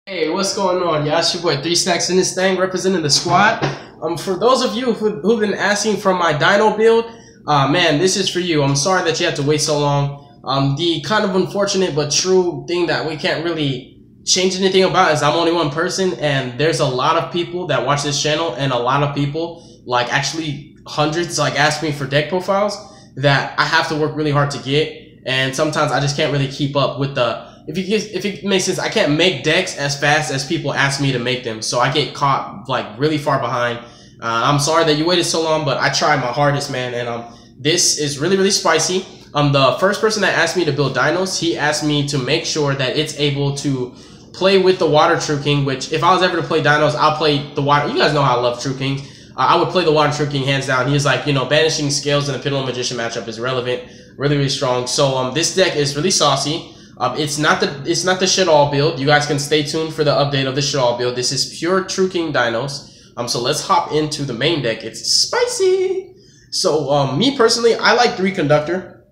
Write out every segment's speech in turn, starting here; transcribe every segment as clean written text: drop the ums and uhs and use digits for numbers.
Hey, what's going on? Yeah, it's your boy 3 Stacks in this thing, representing the squad. For those of you who've been asking for my Dino build, man, this is for you. I'm sorry that you had to wait so long. The kind of unfortunate but true thing that we can't really change anything about is I'm only one person, and there's a lot of people that watch this channel, and a lot of people, like actually hundreds, like ask me for deck profiles that I have to work really hard to get, and sometimes I just can't really keep up with the. If it makes sense, I can't make decks as fast as people ask me to make them, so I get caught like really far behind. I'm sorry that you waited so long, but I tried my hardest, man, and this is really spicy. The first person that asked me to build Dinos, he asked me to make sure that it's able to play with the Water True King, which if I was ever to play Dinos, I'll play the Water. You guys know how I love True Kings. I would play the Water True King hands down. He's like, you know, banishing scales in the Pendulum Magician matchup is relevant, really strong. So this deck is really saucy. It's not the shit all build. You guys can stay tuned for the update of the shit all build. This is pure True King Dinos. So let's hop into the main deck. It's spicy. So me personally, I like 3 Conductor.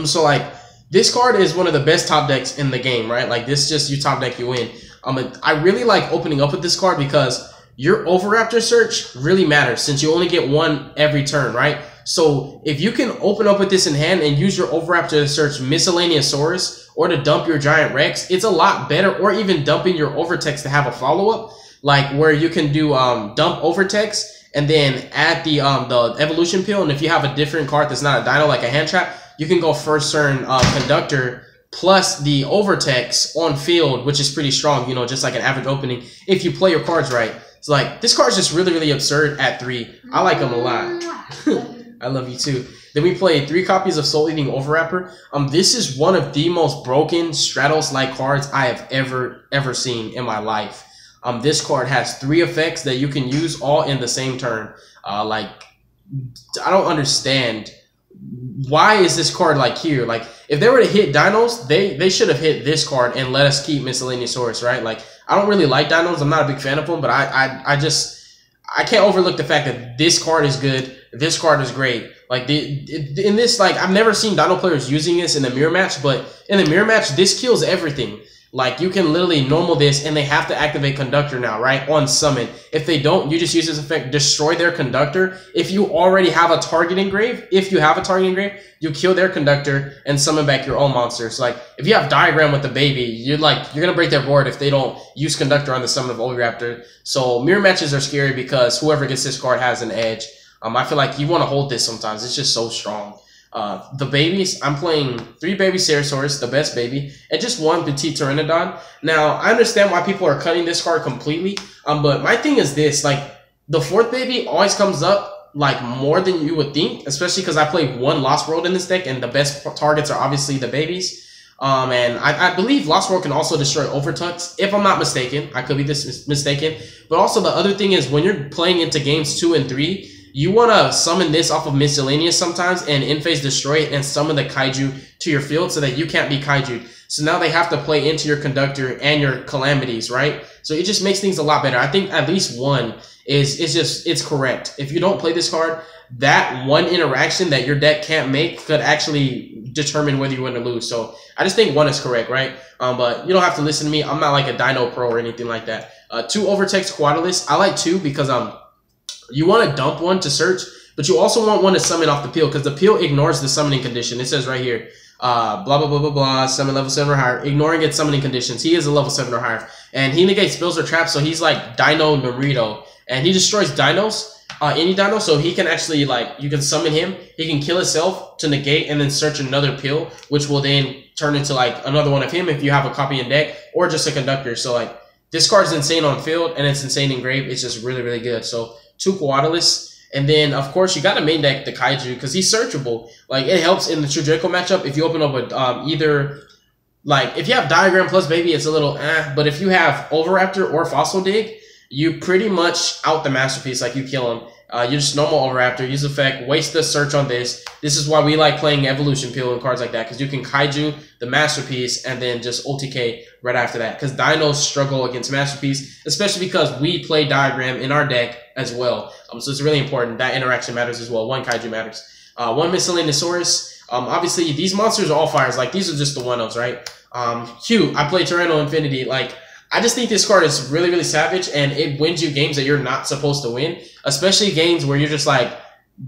So like this card is one of the best top decks in the game, right? Like this just you top deck, you win. I really like opening up with this card because your Overraptor search really matters since you only get one every turn, right? So if you can open up with this in hand and use your Overraptor to search Miscellaneousaurus or to dump your Giant Rex, it's a lot better, or even dumping your Overtext to have a follow-up, like where you can do dump Overtext and then add the Evolution Pill, and if you have a different card that's not a Dino, like a Hand Trap, you can go first turn Conductor plus the Overtext on field, which is pretty strong, you know, just like an average opening, if you play your cards right. It's like, this card's just really absurd at 3. I like him a lot. I love you too. Then we played 3 copies of Soul Eating Overwrapper. This is one of the most broken Stratos-like cards I have ever seen in my life. This card has 3 effects that you can use all in the same turn. Like, I don't understand. Why is this card like here? Like, if they were to hit Dinos, they should have hit this card and let us keep Miscellaneousaurus, right? Like, I don't really like Dinos. I'm not a big fan of them, but I can't overlook the fact that this card is good. This card is great. Like in this, like I've never seen Dino players using this in the mirror match, but in the mirror match, this kills everything. Like you can literally normal this, and they have to activate Conductor now, right? On summon. If they don't, you just use this effect, destroy their Conductor. If you already have a target engraved, you kill their Conductor and summon back your own monsters. Like if you have Diagram with the baby, you're gonna break their board if they don't use Conductor on the summon of Overraptor. So mirror matches are scary because whoever gets this card has an edge. I feel like you want to hold this sometimes. It's just so strong. The babies, I'm playing 3 baby Ceratosaurus, the best baby, and just 1 Petite Pteranodon. Now, I understand why people are cutting this card completely, but my thing is this, like, the 4th baby always comes up, like, more than you would think, especially because I play 1 Lost World in this deck, and the best targets are obviously the babies. And I believe Lost World can also destroy Overtux, if I'm not mistaken. I could be mistaken. But also the other thing is when you're playing into games 2 and 3, you want to summon this off of Miscellaneous sometimes and in-phase destroy it and summon the Kaiju to your field so that you can't be Kaiju. So now they have to play into your Conductor and your Calamities, right? So it just makes things a lot better. I think at least 1 it's correct. If you don't play this card, that 1 interaction that your deck can't make could actually determine whether you win or lose. So I just think 1 is correct, right? But you don't have to listen to me. I'm not like a Dino Pro or anything like that. 2 Overtext Quadralist. I like 2 because you want to dump 1 to search, but you also want 1 to summon off the peel because the peel ignores the summoning condition. It says right here, blah, summon level 7 or higher, ignoring its summoning conditions. He is a level 7 or higher. And he negates spells or traps, so he's like Dino Naruto. And he destroys dinos, any dino, so he can actually, like, you can summon him. He can kill himself to negate and then search another peel, which will then turn into, like, another one of him if you have a copy in deck, or just a Conductor. So, like, this card's insane on field, and it's insane in grave. It's just really good. So, 2 Coatlicus, and then of course you got to main deck the Kaiju because he's searchable. Like it helps in the True Draco matchup if you open up with either, like if you have Diagram plus Baby, it's a little but if you have Overraptor or Fossil Dig, you pretty much out the Masterpiece. Like you kill him. You just normal Overraptor, use effect, waste the search on this. This is why we like playing Evolution Peel and cards like that, because you can Kaiju the Masterpiece and then just OTK right after that. Because Dinos struggle against Masterpiece, especially because we play Diagram in our deck as well. So it's really important. That interaction matters as well. 1 Kaiju matters. 1 Miscellaneousaurus. Obviously, these monsters are all fires. Like, these are just the one-ups, right? Hugh, I play Tyranno Infinity. Like, I just think this card is really, really savage, and it wins you games that you're not supposed to win, especially games where you're just like,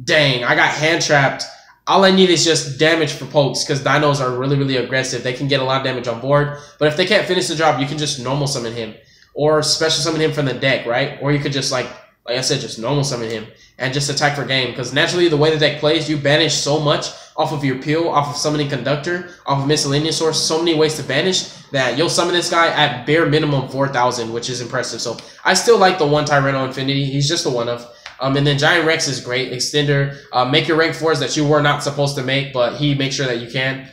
dang, I got hand trapped. All I need is just damage for pokes, because Dinos are really, really aggressive. They can get a lot of damage on board, but if they can't finish the job, you can just normal summon him, or special summon him from the deck, right? Or you could just, like I said, just normal summon him and just attack for game, because naturally the way the deck plays, you banish so much off of your peel, off of summoning conductor, off of miscellaneous source, so many ways to banish that you'll summon this guy at bare minimum 4,000, which is impressive. So I still like the one Tyranno Infinity. He's just the one of. And then Giant Rex is great. Extender. Make your rank 4s that you were not supposed to make, but he makes sure that you can.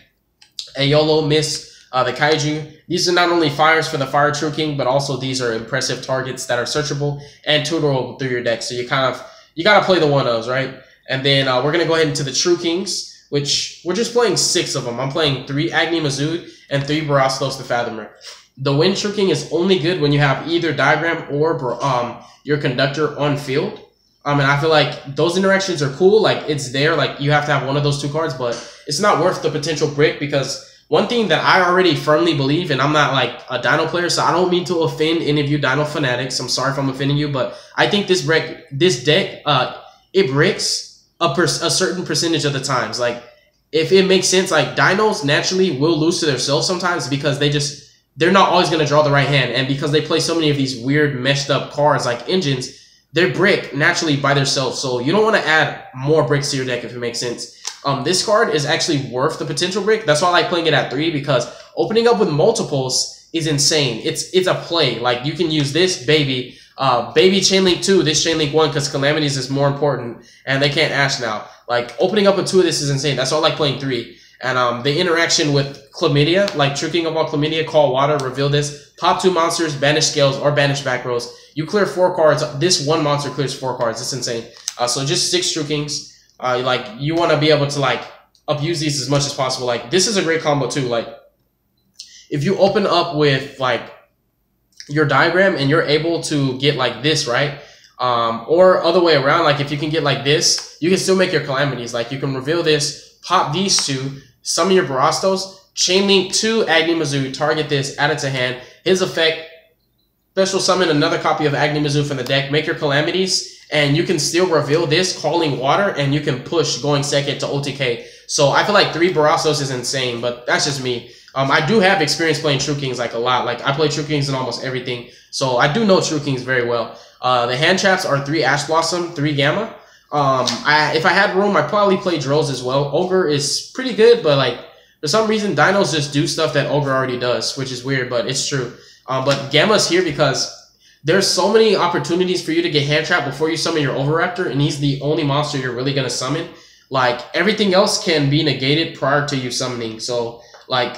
Ayolo, Miss, the Kaiju. These are not only fires for the Fire True King, but also these are impressive targets that are searchable and tutorable through your deck. So you gotta play the one-ofs, right? And then we're gonna go ahead into the True Kings, which we're just playing 6 of them. I'm playing 3 Agni Mazud and 3 Barastos the Fathomer. The Wind True King is only good when you have either Diagram or your Conductor on field. And I feel like those interactions are cool. Like, it's there. Like, you have to have one of those 2 cards, but it's not worth the potential brick, because one thing that I already firmly believe, and I'm not like a Dino player, so I don't mean to offend any of you Dino fanatics. I'm sorry if I'm offending you, but I think this deck, it bricks a certain percentage of the times. Like, if it makes sense, like, Dinos naturally will lose to themselves sometimes, because they're not always going to draw the right hand. And because they play so many of these weird meshed up cards like engines, they're brick naturally by themselves. So you don't want to add more bricks to your deck if it makes sense. This card is actually worth the potential brick. That's why I like playing it at 3, because opening up with multiples is insane. It's a play. Like, you can use this baby Chainlink 2, this Chainlink 1, because Calamities is more important, and they can't Ash now. Like, opening up with 2 of this is insane. That's why I like playing 3. And the interaction with Chlamydia, like True King of all Chlamydia, Call Water, reveal this, pop 2 monsters, banish Scales, or banish back rows. You clear 4 cards. This one monster clears 4 cards. It's insane. So just 6 True Kings. Like, you want to be able to, like, abuse these as much as possible. Like, this is a great combo too. Like, if you open up with, like, your Diagram and you're able to get like this, right? Or other way around, like, if you can get like this, you can still make your Calamities. Like, you can reveal this, pop these 2, summon your Barastos, Chainlink 2 Agni Mizzou, target this, add it to hand. His effect, special summon another copy of Agni Mizzou from the deck, make your Calamities, and you can still reveal this, Calling Water, and you can push going second to OTK. So I feel like 3 Barastos is insane, but that's just me. I do have experience playing True Kings, like, a lot. Like, I play True Kings in almost everything, so I do know True Kings very well. The hand traps are 3 Ash Blossom, 3 Gamma. If I had room, I'd probably play Drills as well. Ogre is pretty good, but, like, for some reason, Dinos just do stuff that Ogre already does, which is weird, but it's true. But Gamma's here because there's so many opportunities for you to get hand trapped before you summon your Oviraptor, and he's the only monster you're really going to summon. Like, everything else can be negated prior to you summoning. So, like,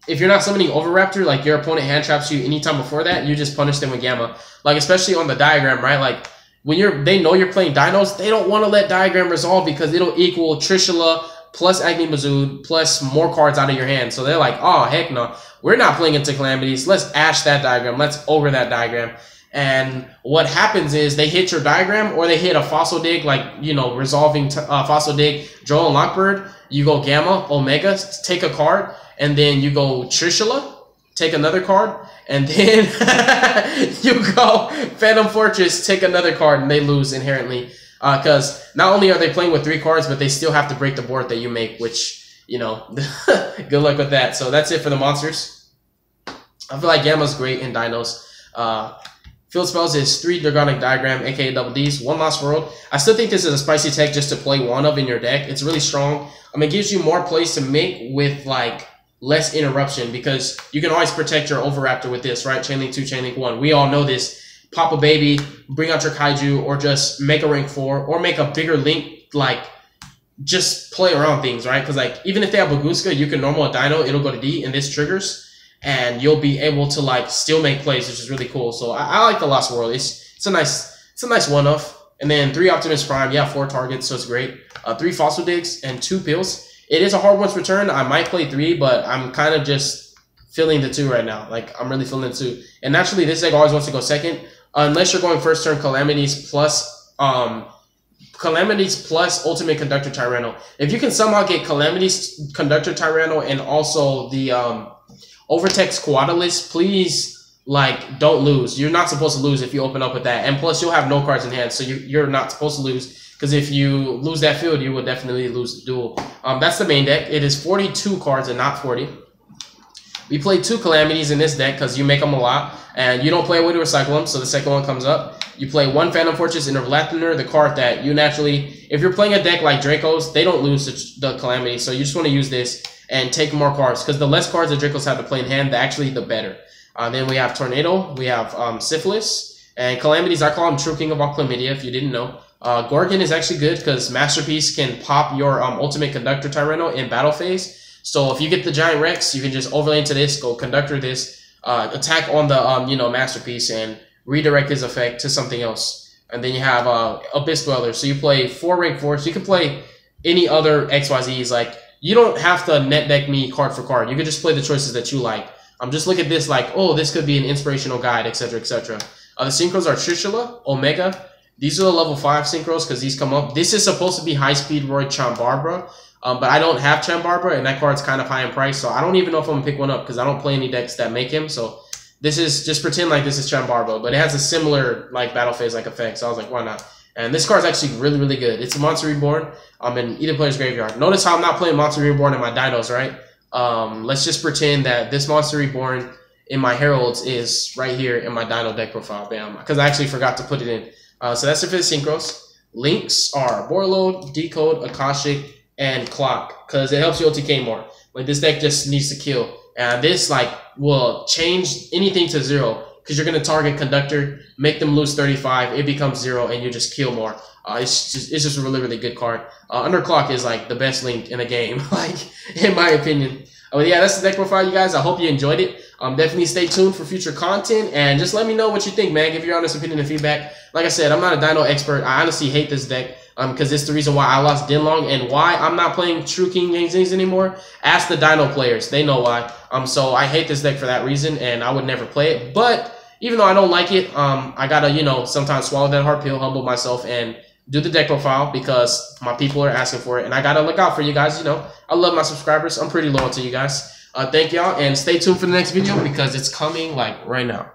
if you're not summoning Oviraptor, like, your opponent hand traps you anytime before that, you just punish them with Gamma. Like, especially on the Diagram, right? Like, when they know you're playing Dinos, they don't want to let Diagram resolve, because it'll equal Trishula plus Agni Mizzou plus more cards out of your hand. So they're like, oh, heck no. We're not playing into Calamities. Let's Ash that Diagram. Let's Ogre that Diagram. And what happens is they hit your Diagram, or they hit a Fossil Dig, like, you know, resolving Fossil Dig, Droll and Lockbird. You go Gamma, Omega, take a card, and then you go Trishula, take another card, and then you go Phantom Fortress, take another card, and they lose inherently. Because not only are they playing with 3 cards, but they still have to break the board that you make, which, you know, good luck with that. So that's it for the monsters. I feel like Gamma's great in Dinos. Field spells is 3 Dragonic Diagram, aka Double Ds, 1 Lost World. I still think this is a spicy tech just to play one of in your deck. It's really strong. It gives you more plays to make with, like, less interruption, because you can always protect your Oviraptor with this, right? Chainlink 2, Chainlink 1. We all know this. Pop a baby, bring out your Kaiju, or just make a rank 4, or make a bigger link, like, just play around things, right? Because, like, even if they have Baguska, you can normal a Dino, it'll go to D, and this triggers, and you'll be able to, like, still make plays, which is really cool. So I like the Lost World. It's a nice one-off. And then 3 Optimus Prime, yeah, 4 targets, so it's great. 3 Fossil Digs and 2 Pills. It is a hard once return. I might play 3, but I'm kind of just feeling the 2 right now. Like, I'm really feeling the 2. And naturally, this deck always wants to go second, unless you're going first turn Calamities plus Ultimate Conductor Tyranno. If you can somehow get Calamities Conductor Tyranno and also the Overtext Coatalis, please like, don't lose. You're not supposed to lose if you open up with that. And plus, you'll have no cards in hand, so you're not supposed to lose. Because if you lose that field, you will definitely lose the duel. That's the main deck. It is 42 cards and not 40. We play 2 Calamities in this deck because you make them a lot. And you don't play a way to recycle them, so the second one comes up. You play 1 Phantom Fortress in Interlathener, the card that you naturally... If you're playing a deck like Dracos, they don't lose the Calamity. So you just want to use this and take more cards. Because the less cards the Dracos have to play in hand, the better. Then we have Tornado. We have Syphilis. And Calamities, I call him True King of all Chlamydia, if you didn't know. Gorgon is actually good because Masterpiece can pop your Ultimate Conductor Tyranno in battle phase. So if you get the Giant Rex, you can just overlay into this, go Conductor this, attack on the Masterpiece and redirect his effect to something else. And then you have Abyss Dweller. So you play 4 rank 4s. You can play any other XYZs. Like, you don't have to net deck me card for card. You can just play the choices that you like. Just look at this like, oh, this could be an inspirational guide, etc., etc. The synchros are Trishula, Omega. These are the level 5 synchros because these come up. This is supposed to be High Speed Roy Chambarbra, but I don't have Chambarbra, and that card's kind of high in price, so I don't even know if I'm going to pick one up because I don't play any decks that make him. So this is, just pretend like this is Chambarbra, but it has a similar like battle phase like effect, so I was like, why not? And this card's actually really, really good. It's a Monster Reborn in either player's graveyard. Notice how I'm not playing Monster Reborn in my Dinos, right? Let's just pretend that this Monster Reborn in my Heralds is right here in my Dino deck profile, bam, because I actually forgot to put it in. So that's it for the synchros. Links are Borload, Decode, Akashic, and Clock, because it helps you OTK more. Like, this deck just needs to kill. And this, like, will change anything to 0, because you're going to target Conductor, make them lose 35, it becomes 0, and you just kill more. It's just a really, really good card. Underclock is, like, the best link in the game, like, in my opinion. But yeah, that's the deck profile, you guys. I hope you enjoyed it. Definitely stay tuned for future content, and just let me know what you think, man. Give your honest opinion and feedback. Like I said, I'm not a Dino expert. I honestly hate this deck because it's the reason why I lost Dinlong and why I'm not playing True King Zings anymore. Ask the Dino players. They know why. So I hate this deck for that reason, and I would never play it. But even though I don't like it, I gotta, sometimes swallow that hard pill, humble myself, and do the deck profile because my people are asking for it, and I gotta look out for you guys. I love my subscribers. I'm pretty loyal to you guys. Thank y'all, and stay tuned for the next video because it's coming like right now.